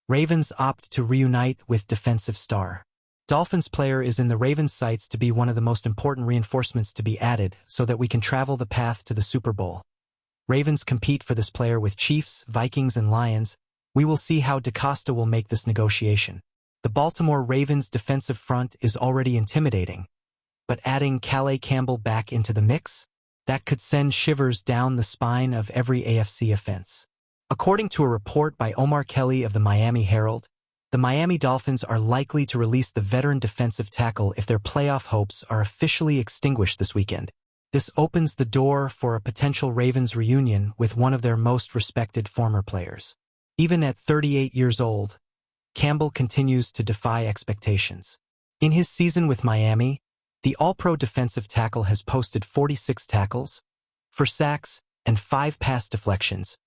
Ravens opt to reunite with defensive star. Dolphins player is in the Ravens' sights to be one of the most important reinforcements to be added so that we can travel the path to the Super Bowl. Ravens compete for this player with Chiefs, Vikings, and Lions. We will see how DaCosta will make this negotiation. The Baltimore Ravens' defensive front is already intimidating, but adding Calais Campbell back into the mix? That could send shivers down the spine of every AFC offense. According to a report by Omar Kelly of the Miami Herald, the Miami Dolphins are likely to release the veteran defensive tackle if their playoff hopes are officially extinguished this weekend. This opens the door for a potential Ravens reunion with one of their most respected former players. Even at 38 years old, Campbell continues to defy expectations. In his season with Miami, the All-Pro defensive tackle has posted 46 tackles, 4 sacks, and 5 pass deflections,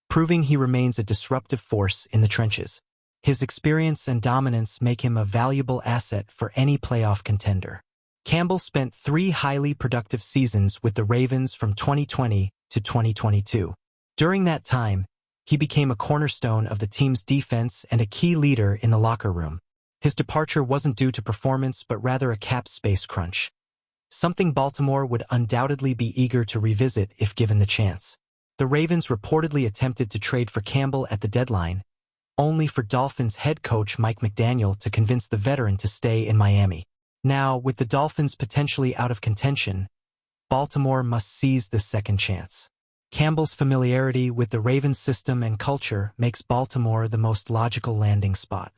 proving he remains a disruptive force in the trenches. His experience and dominance make him a valuable asset for any playoff contender. Campbell spent 3 highly productive seasons with the Ravens from 2020 to 2022. During that time, he became a cornerstone of the team's defense and a key leader in the locker room. His departure wasn't due to performance but rather a cap space crunch, something Baltimore would undoubtedly be eager to revisit if given the chance. The Ravens reportedly attempted to trade for Campbell at the deadline, only for Dolphins head coach Mike McDaniel to convince the veteran to stay in Miami. Now, with the Dolphins potentially out of contention, Baltimore must seize this second chance. Campbell's familiarity with the Ravens system and culture makes Baltimore the most logical landing spot.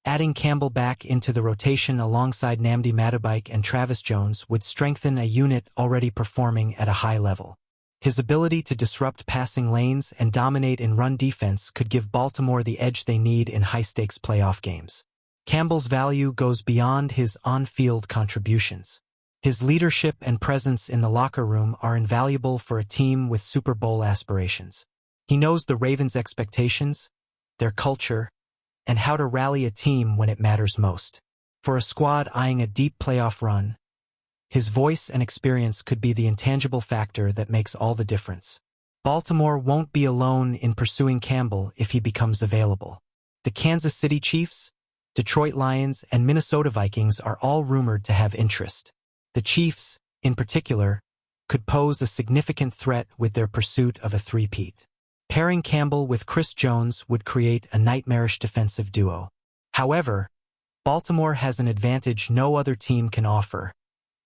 Adding Campbell back into the rotation alongside Nnamdi Madubuike and Travis Jones would strengthen a unit already performing at a high level. His ability to disrupt passing lanes and dominate in run defense could give Baltimore the edge they need in high-stakes playoff games. Campbell's value goes beyond his on-field contributions. His leadership and presence in the locker room are invaluable for a team with Super Bowl aspirations. He knows the Ravens' expectations, their culture, and how to rally a team when it matters most. For a squad eyeing a deep playoff run, his voice and experience could be the intangible factor that makes all the difference. Baltimore won't be alone in pursuing Campbell if he becomes available. The Kansas City Chiefs, Detroit Lions, and Minnesota Vikings are all rumored to have interest. The Chiefs, in particular, could pose a significant threat with their pursuit of a three-peat. Pairing Campbell with Chris Jones would create a nightmarish defensive duo. However, Baltimore has an advantage no other team can offer: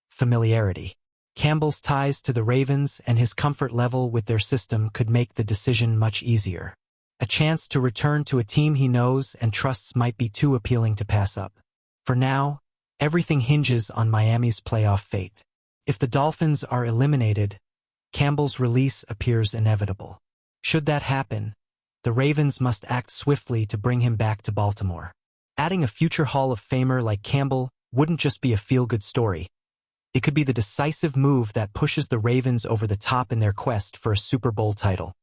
familiarity. Campbell's ties to the Ravens and his comfort level with their system could make the decision much easier. A chance to return to a team he knows and trusts might be too appealing to pass up. For now, everything hinges on Miami's playoff fate. If the Dolphins are eliminated, Campbell's release appears inevitable. Should that happen, the Ravens must act swiftly to bring him back to Baltimore. Adding a future Hall of Famer like Campbell wouldn't just be a feel-good story. It could be the decisive move that pushes the Ravens over the top in their quest for a Super Bowl title.